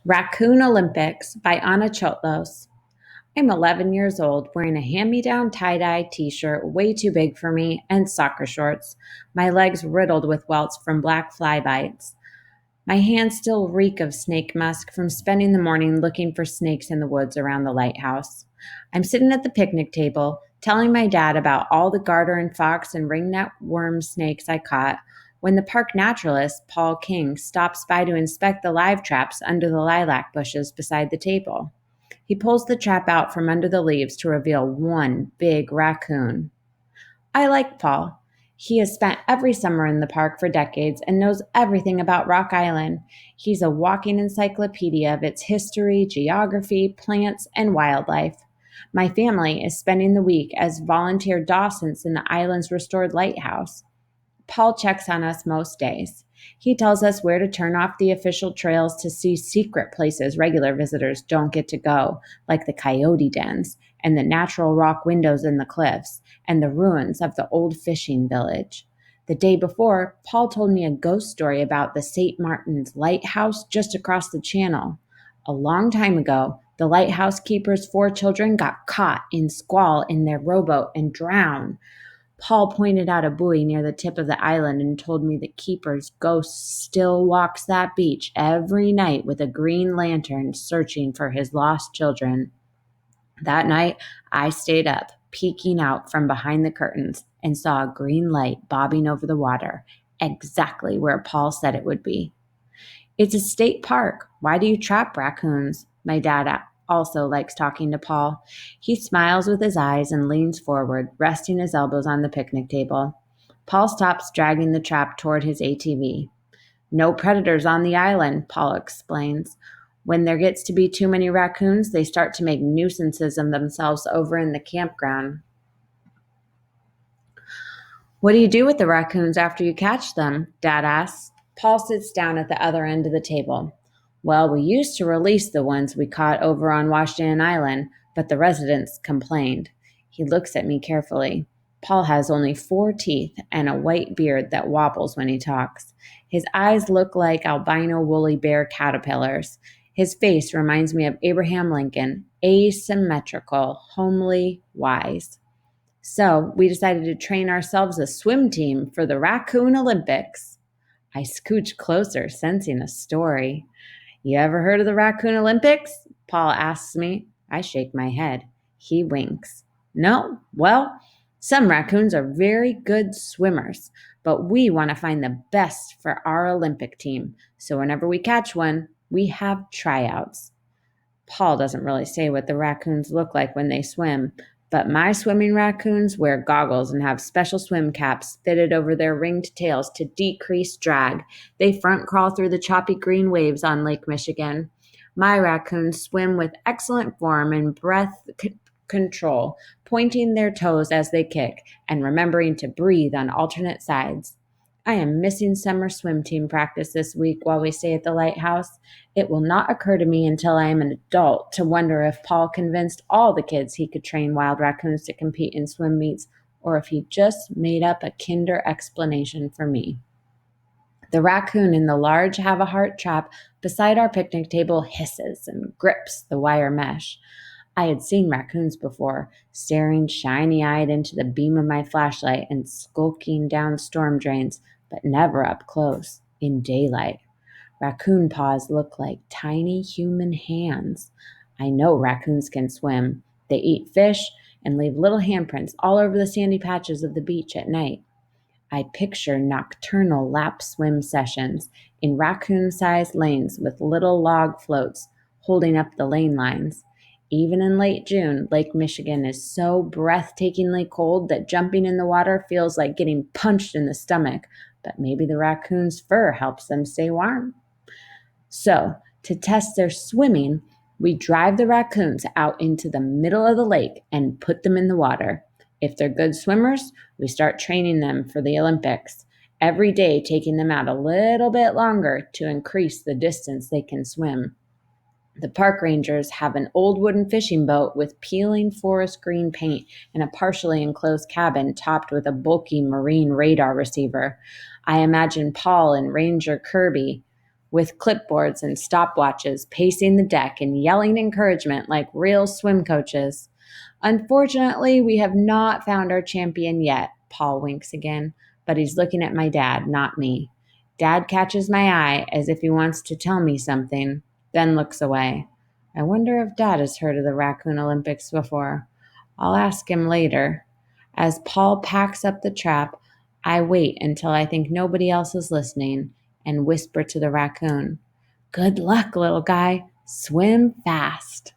Raccoon Olympics by Anna Chotlos. I'm 11 years old, wearing a hand-me-down tie-dye t-shirt way too big for me and soccer shorts, my legs riddled with welts from black fly bites. My hands still reek of snake musk from spending the morning looking for snakes in the woods around the lighthouse. I'm sitting at the picnic table, telling my dad about all the garter and fox and ringneck worm snakes I caught, when the park naturalist, Paul King, stops by to inspect the live traps under the lilac bushes beside the table. He pulls the trap out from under the leaves to reveal one big raccoon. I like Paul. He has spent every summer in the park for decades and knows everything about Rock Island. He's a walking encyclopedia of its history, geography, plants, and wildlife. My family is spending the week as volunteer docents in the island's restored lighthouse. Paul checks on us most days. He tells us where to turn off the official trails to see secret places regular visitors don't get to go, like the coyote dens and the natural rock windows in the cliffs and the ruins of the old fishing village. The day before, Paul told me a ghost story about the St. Martin's lighthouse just across the channel. A long time ago, the lighthouse keeper's 4 children got caught in squall in their rowboat and drowned. Paul pointed out a buoy near the tip of the island and told me the keeper's ghost still walks that beach every night with a green lantern searching for his lost children. That night, I stayed up, peeking out from behind the curtains, and saw a green light bobbing over the water, exactly where Paul said it would be. It's a state park. Why do you trap raccoons? My dad also likes talking to Paul. He smiles with his eyes and leans forward, resting his elbows on the picnic table. Paul stops dragging the trap toward his ATV. No predators on the island, Paul explains. When there gets to be too many raccoons, they start to make nuisances of themselves over in the campground. What do you do with the raccoons after you catch them? Dad asks. Paul sits down at the other end of the table. Well, we used to release the ones we caught over on Washington Island, but the residents complained. He looks at me carefully. Paul has only 4 teeth and a white beard that wobbles when he talks. His eyes look like albino woolly bear caterpillars. His face reminds me of Abraham Lincoln, asymmetrical, homely, wise. So we decided to train ourselves a swim team for the Raccoon Olympics. I scooch closer, sensing a story. You ever heard of the Raccoon Olympics? Paul asks me. I shake my head. He winks. No? Well, some raccoons are very good swimmers, but we want to find the best for our Olympic team. So whenever we catch one, we have tryouts. Paul doesn't really say what the raccoons look like when they swim, but my swimming raccoons wear goggles and have special swim caps fitted over their ringed tails to decrease drag. They front crawl through the choppy green waves on Lake Michigan. My raccoons swim with excellent form and breath control, pointing their toes as they kick and remembering to breathe on alternate sides. I am missing summer swim team practice this week while we stay at the lighthouse. It will not occur to me until I am an adult to wonder if Paul convinced all the kids he could train wild raccoons to compete in swim meets, or if he just made up a kinder explanation for me. The raccoon in the large have-a-heart trap beside our picnic table hisses and grips the wire mesh. I had seen raccoons before, staring shiny-eyed into the beam of my flashlight and skulking down storm drains, but never up close, in daylight. Raccoon paws look like tiny human hands. I know raccoons can swim. They eat fish and leave little handprints all over the sandy patches of the beach at night. I picture nocturnal lap swim sessions in raccoon-sized lanes with little log floats holding up the lane lines. Even in late June, Lake Michigan is so breathtakingly cold that jumping in the water feels like getting punched in the stomach, but maybe the raccoon's fur helps them stay warm. So, to test their swimming, we drive the raccoons out into the middle of the lake and put them in the water. If they're good swimmers, we start training them for the Olympics, every day taking them out a little bit longer to increase the distance they can swim. The park rangers have an old wooden fishing boat with peeling forest green paint and a partially enclosed cabin topped with a bulky marine radar receiver. I imagine Paul and Ranger Kirby with clipboards and stopwatches, pacing the deck and yelling encouragement like real swim coaches. Unfortunately, we have not found our champion yet. Paul winks again, but he's looking at my dad, not me. Dad catches my eye as if he wants to tell me something, then looks away. I wonder if Dad has heard of the Raccoon Olympics before. I'll ask him later. As Paul packs up the trap, I wait until I think nobody else is listening and whisper to the raccoon, "Good luck, little guy. Swim fast."